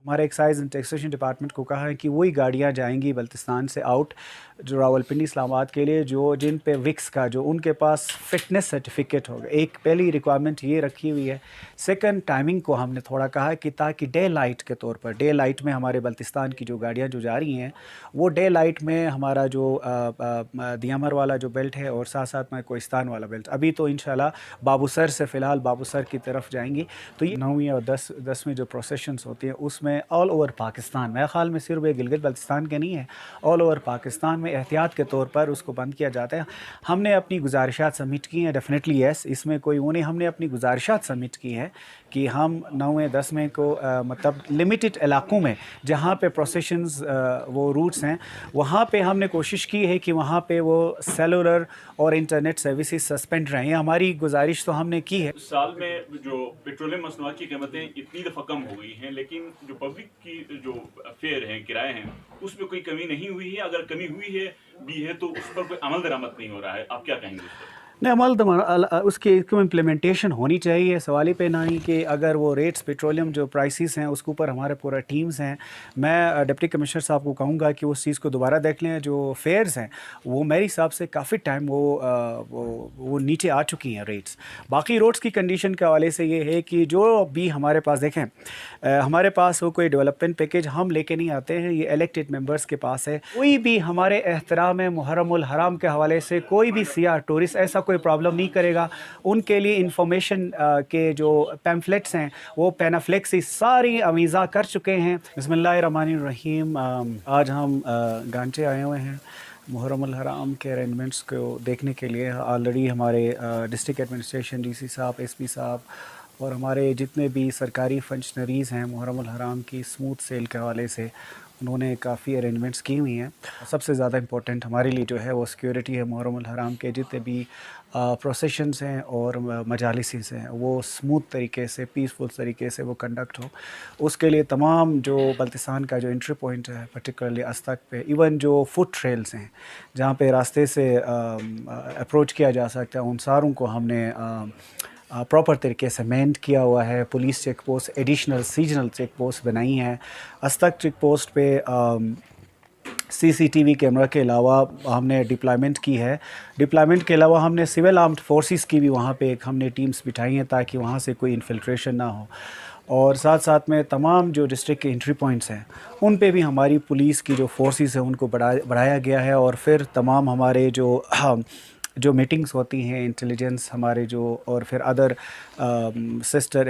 हमारे exercise and taxation department को कहा है कि वही गाड़ियाँ जाएंगी बल्तिस्तान से आउट जो रावलपिंडी इस्लामाबाद के लिए जो जिन पे विक्स का जो उनके पास फ़िटनेस सर्टिफिकेट होगा। एक पहली रिक्वायरमेंट ये रखी हुई है। सेकंड, टाइमिंग को हमने थोड़ा कहा है कि ताकि डे लाइट के तौर पर, डे लाइट में हमारे बल्तिस्तान की जो गाड़ियाँ जो जा रही हैं वो डे लाइट में हमारा जो दियामर वाला जो बेल्ट है और साथ साथ में कोहिस्तान वाला बेल्ट, अभी तो इंशाल्लाह बाबूसर से फ़िलहाल बाबूसर की तरफ जाएंगी। तो ये 9वीं और 10वीं जो प्रोसेशंस होती हैं उसमें ऑल ओवर पाकिस्तान, मेरे ख़्याल में सिर्फ ये गिलगित बल्तिस्तान के नहीं है, ऑल ओवर पाकिस्तान में एहतियात के तौर पर उसको बंद किया जाता है। हमने अपनी गुजारिशात सबमिट की हैं, डेफिनेटली येस, इसमें कोई वो नहीं। हमने अपनी गुजारिशात सबमिट की है कि हम 9वें 10वें को मतलब लिमिटेड इलाकों में जहाँ पे प्रोसेशंस वो रूट्स हैं वहाँ पे हमने कोशिश की है कि वहाँ पे वो सेलुलर और इंटरनेट सर्विसेज सस्पेंड रहें। हमारी गुजारिश तो हमने की है। साल में जो पेट्रोलियम मसनूआत की कीमतें इतनी दफ़ा कम हो गई हैं, लेकिन जो पब्लिक की जो फेयर हैं, किराए हैं, उसमें कोई कमी नहीं हुई है। अगर कमी हुई है भी है तो उस पर कोई अमल दरामद नहीं हो रहा है। आप क्या कहेंगे उस पर? नहीं, अमल उसकी इम्प्लीमेंटेशन होनी चाहिए। सवाल ही पे ना ही कि अगर वो रेट्स पेट्रोलियम जो प्राइसेस हैं उसके ऊपर हमारे पूरा टीम्स हैं। मैं डिप्टी कमिश्नर साहब को कहूँगा कि उस चीज़ को दोबारा देख लें। जो फेयर्स हैं वो मेरे हिसाब से काफ़ी टाइम वो नीचे आ चुकी हैं रेट्स। बाकी रोड्स की कंडीशन के हवाले से ये है कि जो भी हमारे पास देखें हमारे पास वो कोई डेवलपमेंट पैकेज हम लेके नहीं आते हैं, ये इलेक्टेड मेंबर्स के पास है। कोई भी हमारे एहतराम मुहर्रमुल हराम के हवाले से कोई भी सियाह टूरिस्ट ऐसा कोई प्रॉब्लम नहीं करेगा। उनके लिए इंफॉर्मेशन के जो पैम्फलेट्स हैं वो पैनाफ्लेक्स सारी अवीज़ा कर चुके हैं। बिस्मिल्लाहिर्रहमानिर्रहीम। आज हम गांचे आए हुए हैं मुहर्रमुल हराम के अरेंजमेंट्स को देखने के लिए। ऑलरेडी हमारे डिस्ट्रिक्ट एडमिनिस्ट्रेशन डीसी साहब, एसपी साहब और हमारे जितने भी सरकारी फंक्शनरीज़ हैं मुहर्रमुल हराम की स्मूथ सेल के हवाले से उन्होंने काफ़ी अरेंजमेंट्स की हुई हैं। सबसे ज़्यादा इम्पोर्टेंट हमारे लिए जो है वो सिक्योरिटी है। मुहर्रमुल हराम के जितने भी प्रोसेशंस हैं और मजालिस हैं वो स्मूथ तरीके से, पीसफुल तरीके से वो कंडक्ट हो। उसके लिए तमाम जो बल्तिस्तान का जो एंट्री पॉइंट है पर्टिकुलरली अस्तक पे, इवन जो फुट ट्रेल्स हैं जहाँ पे रास्ते से अप्रोच किया जा सकता है, उन सारों को हमने प्रॉपर तरीके से मेंट किया हुआ है। Police check post, additional seasonal check post बनाई हैं। अस्तक चेक पोस्ट पे सीसीटीवी कैमरा के अलावा हमने डिप्लॉयमेंट की है। डिप्लॉयमेंट के अलावा हमने सिविल आर्म्ड फोर्सेस की भी वहाँ पे एक हमने टीम्स बिठाई हैं ताकि वहाँ से कोई इन्फिल्ट्रेशन ना हो। और साथ साथ में तमाम जो डिस्ट्रिक्ट के एंट्री पॉइंट्स हैं उन पे भी हमारी पुलिस की जो फोर्सेस हैं उनको बढ़ाया गया है। और फिर तमाम हमारे जो मीटिंग्स होती हैं इंटेलिजेंस हमारे जो और फिर अदर सिस्टर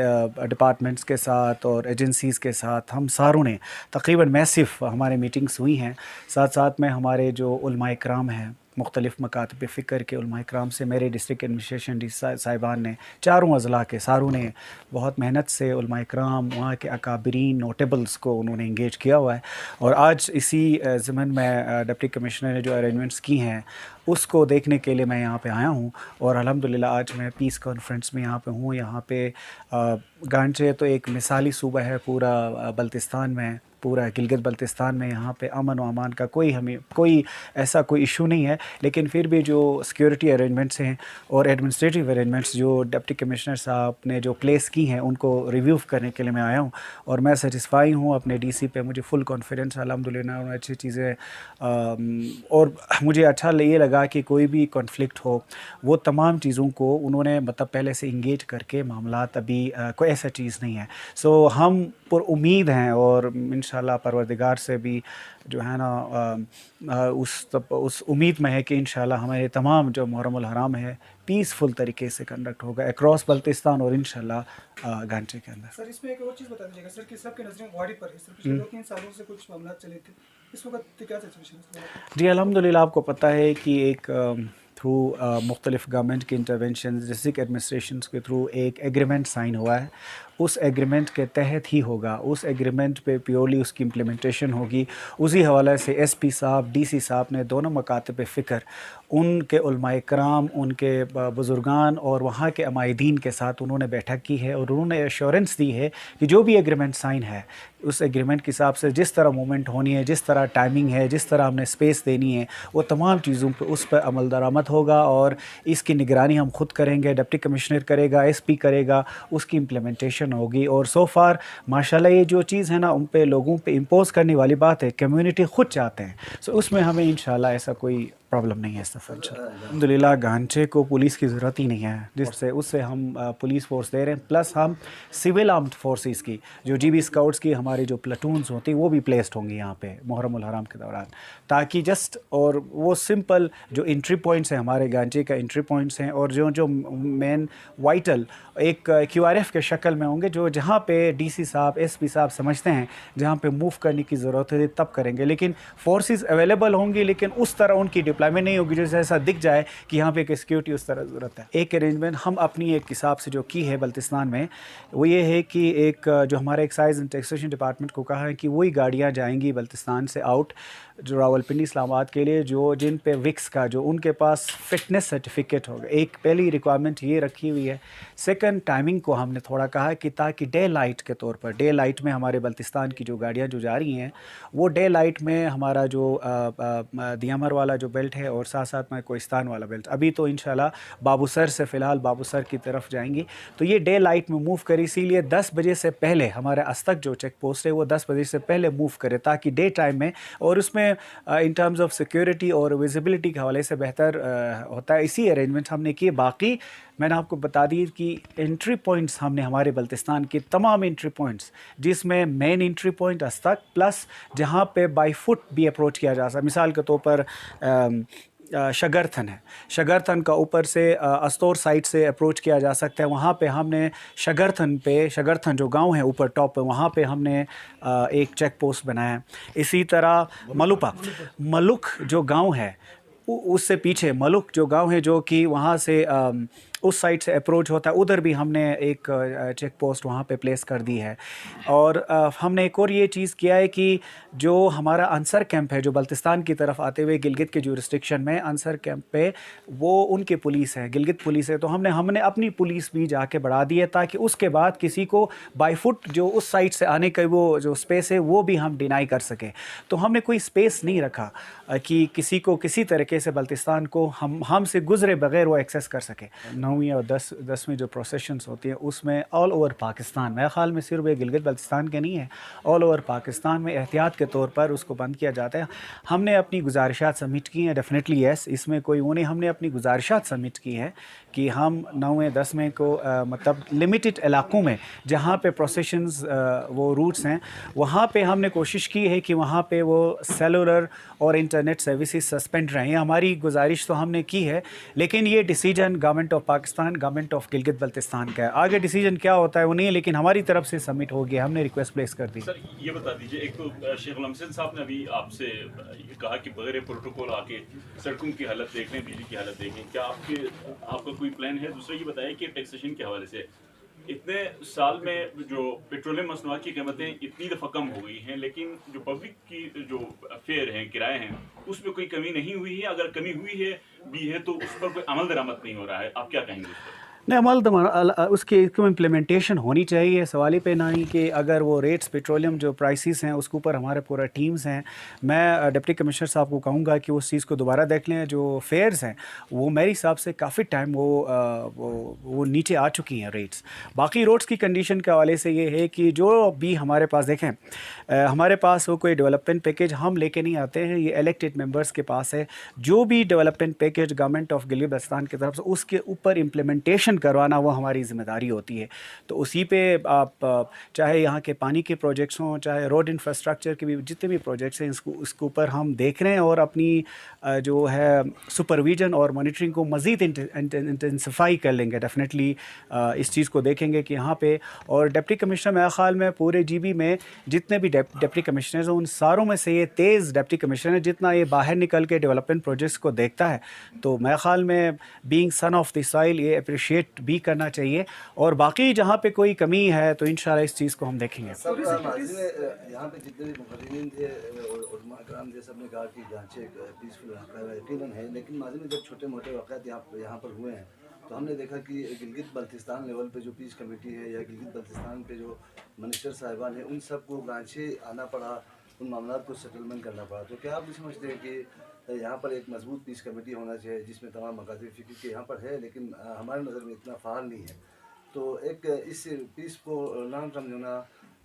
डिपार्टमेंट्स के साथ और एजेंसीज़ के साथ हम सारों ने तकरीबन मैसिव हमारे मीटिंग्स हुई हैं। साथ साथ में हमारे जो उलमाए इकराम हैं मुख्तलिफ़ मकातब फ़िक्र के उलमाए इकराम से मेरे डिस्ट्रिक्ट एडमिनिस्ट्रेशन डी साहिबान ने चारों अज़ला के सारों ने बहुत मेहनत से उलमाए इकराम वहाँ के अकाबरीन नोटेबल्स को उन्होंने इंगेज किया हुआ है। और आज इसी ज़मन में डिप्टी कमिश्नर ने जो अरेंजमेंट्स की हैं उसको देखने के लिए मैं यहाँ पे आया हूँ। और अल्हम्दुलिल्लाह आज मैं पीस कॉन्फ्रेंस में यहाँ पे हूँ। यहाँ पे गांचे तो एक मिसाली सूबा है पूरा बल्तिस्तान में, पूरा गिलगित बल्तिस्तान में। यहाँ पे अमन व अमान का हमें कोई ऐसा कोई इशू नहीं है। लेकिन फिर भी जो सिक्योरिटी अरेंजमेंट्स हैं और एडमिनिस्ट्रेटिव अरेंजमेंट्स जो डिप्टी कमिश्नर साहब ने जो प्लेस की हैं उनको रिव्यू करने के लिए मैं आया हूँ। और मैं सेटिस्फाई हूँ अपने डीसी पे, मुझे फुल कॉन्फिडेंस अल्हम्दुलिल्लाह। उन्होंने अच्छी चीज़ें और मुझे अच्छा ये लगा कि कोई भी कॉन्फ्लिक्ट हो वो तमाम चीज़ों को उन्होंने मतलब पहले से इंगेज करके मामलात अभी कोई ऐसा चीज़ नहीं है। सो हम पर उम्मीद हैं और इंशाल्लाह परवरदिगार से भी जो है ना उस उम्मीद में है कि इंशाल्लाह हमारे तमाम जो मुहर्रमुल हराम है पीसफुल तरीके से कंडक्ट होगा अक्रॉस बल्तिस्तान और इंशाल्लाह गांचे के अंदर। सर इसमें एक और चीज़ बता दीजिएगा सर कि सबके नजरें गाड़ी पर है सर, पिछले 2-3 सालों से कुछ मामला चले थे, इस वक्त क्या सिचुएशन है? जी अल्हम्दुलिल्लाह, आपको पता है कि एक थ्रू मुख्तलिफ़ गवर्नमेंट के इंटरवेंशन डिस्ट्रिक्ट एडमिनिस्ट्रेशन के थ्रू एक एग्रीमेंट साइन हुआ है। उस एग्रीमेंट के तहत ही होगा, उस एग्रीमेंट पे प्योरली उसकी इम्प्लीमेंटेशन होगी। उसी हवाले से एसपी साहब, डीसी साहब ने दोनों मकातब फ़िक्र उनके उलमाए कराम, उनके बुज़ुर्गान और वहाँ के अमायदीन के साथ उन्होंने बैठक की है और उन्होंने एश्योरेंस दी है कि जो भी एग्रीमेंट साइन है उस एग्रीमेंट के हिसाब से जिस तरह मूवमेंट होनी है, जिस तरह टाइमिंग है, जिस तरह हमने स्पेस देनी है, वो तमाम चीज़ों पर उस पर अमल दरामद होगा। और इसकी निगरानी हम खुद करेंगे, डिप्टी कमिश्नर करेगा, एसपी करेगा, उसकी इम्प्लीमेंटेशन इंटरेक्शन होगी। और सो फार माशाल्लाह ये जो चीज़ है ना, उन पे लोगों पे इम्पोज करने वाली बात है, कम्युनिटी खुद चाहते हैं। सो उसमें हमें इंशाल्लाह ऐसा कोई प्रॉब्लम नहीं है इस दफ़ा। अल्हम्दुलिल्लाह गांचे को पुलिस की ज़रूरत ही नहीं है, जिससे उससे हम पुलिस फोर्स दे रहे हैं, प्लस हम सिविल आर्म्ड फोर्सेस की जो GB स्काउट्स की हमारी जो प्लाटून्स होती हैं वो भी प्लेस्ड होंगी यहाँ पे मुहर्रमुल हराम के दौरान, ताकि जस्ट और वो सिंपल जो एंट्री पॉइंट्स हैं हमारे गांचे का एंट्री पॉइंट्स हैं, और जो जो मेन वाइटल एक QRF के शक्ल में होंगे, जो जहाँ पे DC साहब SP साहब समझते हैं जहाँ पे मूव करने की ज़रूरत है तब करेंगे। लेकिन फोर्सेस अवेलेबल होंगी, लेकिन उस तरह उनकी डिप्लॉयमेंट नहीं होगी जैसे ऐसा दिख जाए कि यहाँ पे एक सिक्योरिटी उस तरह ज़रूरत है। एक अरेंजमेंट हम अपनी एक हिसाब से जो की है बल्तिस्तान में, वो ये है कि एक जो हमारे एक्साइज एंड टैक्सेशन डिपार्टमेंट को कहा है कि वही गाड़ियाँ जाएंगी बल्तिस्तान से आउट जो रावलपिंडी इस्लामाबाद के लिए, जो जिन पे विक्स का जो उनके पास फिटनेस सर्टिफिकेट होगा। एक पहली रिक्वायरमेंट ये रखी हुई है। सेकंड, टाइमिंग को हमने थोड़ा कहा है कि ताकि डे लाइट के तौर पर, डे लाइट में हमारे बल्तिस्तान की जो गाड़ियाँ जो जा रही हैं वो डे लाइट में हमारा जो दियामर वाला जो बेल्ट है और साथ साथ में कोहिस्तान वाला बेल्ट, अभी तो इंशाल्लाह बाबूसर से फ़िलहाल बाबूसर की तरफ जाएंगी, तो ये डे लाइट में मूव करे। इसीलिए 10 बजे से पहले हमारे अस्तक जो चेक पोस्ट है वो 10 बजे से पहले मूव करे, ताकि डे टाइम में और उसमें इन टर्म्स ऑफ सिक्योरिटी और विजिबिलिटी के हवाले से बेहतर होता है। इसी अरेंजमेंट हमने किए। बाकी मैंने आपको बता दी कि एंट्री पॉइंट्स हमने हमारे बल्तिस्तान के तमाम एंट्री पॉइंट्स, जिसमें मेन एंट्री पॉइंट अस्तक प्लस जहाँ पे बाई फुट भी अप्रोच किया जा सकता है। मिसाल के तौर पर शगरथन है, शगरथन का ऊपर से अस्तौर साइड से अप्रोच किया जा सकता है। वहाँ पे हमने शगरथन जो गांव है ऊपर टॉप पे, वहाँ पे हमने एक चेक पोस्ट बनाया है। इसी तरह मलुक जो गांव है उससे पीछे मलुक जो गांव है, जो कि वहाँ से उस साइड से अप्रोच होता है, उधर भी हमने एक चेक पोस्ट वहाँ पे प्लेस कर दी है। और हमने एक और ये चीज़ किया है कि जो हमारा अंसर कैंप है जो बल्तिस्तान की तरफ आते हुए गिलगित के जुरिस्डिक्शन में अंसर कैंप पे, वो उनके पुलिस है, गिलगित पुलिस है, तो हमने अपनी पुलिस भी जाके बढ़ा दी है, ताकि उसके बाद किसी को बाई फुट जो उस साइड से आने का वो जो स्पेस है वो भी हम डिनाई कर सके। तो हमने कोई स्पेस नहीं रखा कि किसी को किसी तरीके से बल्तिस्तान को हमसे गुजरे बगैर वो एक्सेस कर सके। 9वीं और 10वीं जो प्रोसेशंस होती हैं उसमें ऑल ओवर पाकिस्तान, मेरे ख्याल में सिर्फ ये गिलगित बल्तिस्तान के नहीं है, ऑल ओवर पाकिस्तान में एहतियात के तौर पर उसको बंद किया जाता है। हमने अपनी गुजारिशात सबमिट की हैं, डेफिनेटली यस, इसमें कोई वो नहीं। हमने अपनी गुजारिशात सबमिट की है कि हम 9वें 10वें को मतलब लिमिटेड इलाकों में जहाँ पे प्रोसेशंस वो रूट्स हैं, वहाँ पे हमने कोशिश की है कि वहाँ पे वो सेलुलर और इंटरनेट सर्विसेज सस्पेंड रहें। हमारी गुजारिश तो हमने की है, लेकिन ये decision government of Pakistan, government of Gilgit Baltistan का है। आगे डिसीजन क्या होता है वो नहीं है, लेकिन हमारी तरफ से सबमिट हो गया, हमने रिक्वेस्ट प्लेस कर दी। सर ये बता दीजिए, एक तो शेख गुलाम हुसैन साहब ने अभी आपसे ये कहा कि बगैर प्रोटोकॉल आके सड़कों की हालत देख लें, बिजली की हालत देखें, क्या आपका कोई प्लान है? दूसरा ये बताया कि टैक्सेशन के हवाले से इतने साल में जो पेट्रोलियम मसनूआत की कीमतें इतनी दफ़ा कम हो गई हैं, लेकिन जो पब्लिक की जो फेयर हैं, किराए हैं, उसमें कोई कमी नहीं हुई है। अगर कमी हुई है भी है तो उस पर कोई अमल दरामद नहीं हो रहा है, आप क्या कहेंगे उस पर? नहीं, उसकी इम्प्लीमेंटेशन होनी चाहिए। सवाल ही पे ना ही कि अगर वो रेट्स पेट्रोलियम जो प्राइसेस हैं उसके ऊपर हमारे पूरा टीम्स हैं। मैं डिप्टी कमिश्नर साहब को कहूँगा कि उस चीज़ को दोबारा देख लें। जो फेयर्स हैं वो मेरे हिसाब से काफ़ी टाइम वो नीचे आ चुकी हैं रेट्स। बाकी रोड्स की कंडीशन के हवाले से ये है कि जो भी हमारे पास देखें, हमारे पास वो कोई डेवलपमेंट पैकेज हम लेके नहीं आते हैं, ये इलेक्टेड मेंबर्स के पास है। जो भी development package government of Gilgit Baltistan की तरफ से उसके ऊपर इम्प्लीमेंटेशन करवाना वो हमारी ज़िम्मेदारी होती है। तो उसी पे आप चाहे यहाँ के पानी के प्रोजेक्ट्स हों, चाहे रोड इंफ्रास्ट्रक्चर के भी जितने भी प्रोजेक्ट्स हैं, इसके ऊपर हम देख रहे हैं और अपनी जो है सुपरविजन और मॉनिटरिंग को मज़ीद इंटेंसिफाई कर लेंगे। डेफिनेटली इस चीज़ को देखेंगे कि यहाँ पे, और डिप्टी कमिश्नर मेरे ख्याल में पूरे GB में जितने भी डिप्टी कमिश्नर्स हैं उन सारों में से ये तेज़ डिप्टी कमिश्नर है। जितना ये बाहर निकल के डेवलपमेंट प्रोजेक्ट्स को देखता है, तो मेरे ख्याल में being son of the soil ये अप्रिशिएट भी करना चाहिए। और बाकी जहाँ पे कोई कमी है तो इंशाल्लाह इस चीज़ को हम देखेंगे। सब यहाँ पे जितने भी मुकर्रीन थे और कराम थे, सब ने कहा कि गांचे पीसफुल यकीनन है, लेकिन माजी में जब छोटे मोटे वाक़यात यहाँ पर हुए हैं तो हमने देखा कि गिलगित बल्तिस्तान लेवल पे जो पीस कमेटी है या गिलगित बल्तिस्तान पे जो मिनिस्टर साहिबान हैं, उन सबको गांचे आना पड़ा, उन मामलों को सेटलमेंट करना पड़ा। तो क्या आप भी समझते हैं कि यहाँ पर एक मजबूत पीस कमेटी होना चाहिए जिसमें तमाम मकासद फ़िक्र के यहाँ पर है, लेकिन हमारी नज़र में इतना फ़ाल नहीं है, तो एक इस पीस को लॉन्ग टर्म जो ना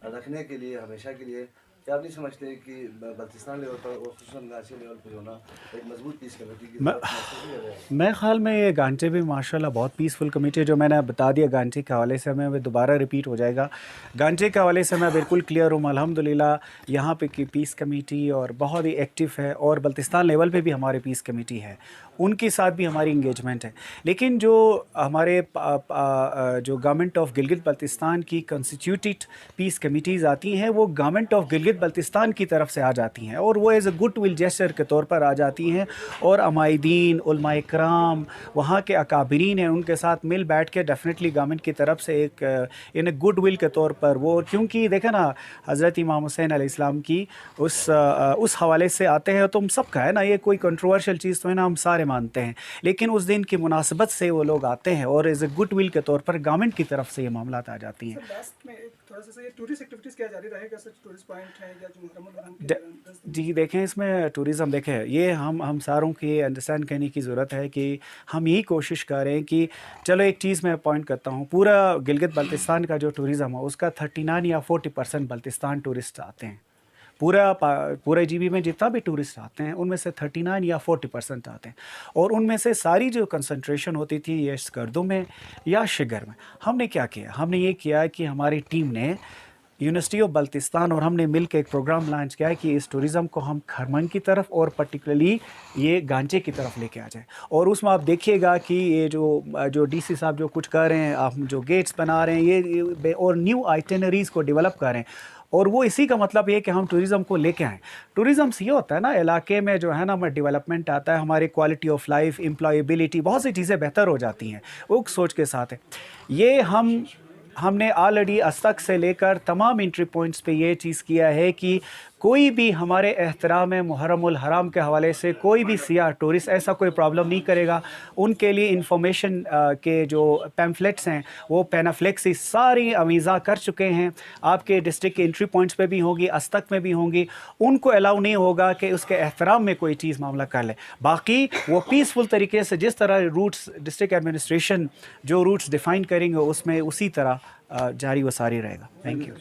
रखने के लिए हमेशा के लिए क्या आप नहीं समझते कि बल्तिस्तान लेवल पर और खुसूसन गांचे लेवल पर जो ना एक मजबूत पीस कमेटी की जरूरत महसूस कर रहे हैं? मेरे ख्याल में ये गांचे भी माशाल्लाह बहुत पीसफुल कमेटी है। जो मैंने बता दिया गांचे के हवाले से, हमें दोबारा रिपीट हो जाएगा। गांचे के हवाले से मैं बिल्कुल क्लियर हूँ, अल्हम्दुलिल्लाह यहाँ पे की पीस कमेटी और बहुत ही एक्टिव है, और बल्तिस्तान लेवल पे भी हमारी पीस कमेटी है, उनके साथ भी हमारी इंगेजमेंट है। लेकिन जो हमारे जो गवर्नमेंट ऑफ गिलगित बल्तिस्तान की कंस्टिट्यूटेड पीस कमेटीज़ आती हैं, वो गवर्नमेंट ऑफ गिलगित बल्तिस्तान की तरफ से आ जाती हैं, और वो as a good will gesture के तौर पर आ जाती हैं, और अमायदीन उलमाए कराम वहाँ के अकाबरीन हैं, उनके साथ मिल बैठ के डेफिनेटली गवर्नमेंट की तरफ से एक इन गुड विल के तौर पर वो, क्योंकि देखें ना हज़रत इमाम हुसैन अलैहिस्सलाम की उस हवाले से आते हैं, तो हम सबका है ना, ये कोई कंट्रोवर्शियल चीज़ तो है ना, हम सारे मानते हैं, लेकिन उस दिन की मुनासबत से वो लोग आते हैं, और एज ए गुड विल के तौर पर गवर्नमेंट की तरफ से ये मामला आ जाती हैं। सर लास्ट में एक थोड़ा सा ये टूरिस्ट एक्टिविटीज़ क्या जारी रहेगा सर? टूरिस्ट पॉइंट है या जो मुहर्रम के दौरान 10 दिन? जी देखें, इसमें टूरिज़म देखें, ये हम सारों की अंडरस्टैंड करने की ज़रूरत है कि हम यही कोशिश करें कि चलो एक चीज़ मैं पॉइंट करता हूँ, पूरा गिलगित बल्तिस्तान का जो टूरिज़म है उसका 39 या 40% बल्तिस्तान टूरिस्ट आते हैं। पूरे जीबी में जितना भी टूरिस्ट आते हैं उनमें से 39 या 40% आते हैं, और उनमें से सारी जो कंसंट्रेशन होती थी ये स्कर्दों में या शिगर में। हमने क्या किया, हमने ये किया कि हमारी टीम ने यूनिवर्सिटी ऑफ बल्तिस्तान और हमने मिल के एक प्रोग्राम लॉन्च किया है कि इस टूरिज़म को हम खरमन की तरफ और पर्टिकुलरली ये गांचे की तरफ लेके आ जाए। और उसमें आप देखिएगा कि ये जो डीसी साहब जो कुछ कर रहे हैं, आप जो गेट्स बना रहे हैं ये और न्यू आइटिनरीज़ को डेवलप कर रहे हैं, और वो इसी का मतलब ये कि हम टूरिज़म को लेके आएँ। टूरिज़म से ये होता है ना, इलाके में जो है ना हमारा डेवलपमेंट आता है, हमारी क्वालिटी ऑफ लाइफ, एम्प्लॉयबिलिटी, बहुत सी चीज़ें बेहतर हो जाती हैं, वो सोच के साथ है। ये हमने ऑलरेडी अस्तक से लेकर तमाम एंट्री पॉइंट्स पे ये चीज़ किया है कि कोई भी हमारे एहतराम मुहर्रमुल हराम के हवाले से कोई भी सियाह टूरिस्ट ऐसा कोई प्रॉब्लम नहीं करेगा। उनके लिए इंफॉर्मेशन के जो पैम्फलेट्स हैं वो पैनाफ्लेक्सी सारी अवीज़ा कर चुके हैं, आपके डिस्ट्रिक्ट के एंट्री पॉइंट्स पे भी होंगी, अस्तक में भी होंगी। उनको अलाउ नहीं होगा कि उसके एहतराम में कोई चीज़ मामला कर ले। बाकी वो पीसफुल तरीके से जिस तरह रूट्स डिस्ट्रिक्ट एडमिनिस्ट्रेशन जो रूट्स डिफ़ाइन करेंगे उसमें उसी तरह जारी व सारी रहेगा। Thank you.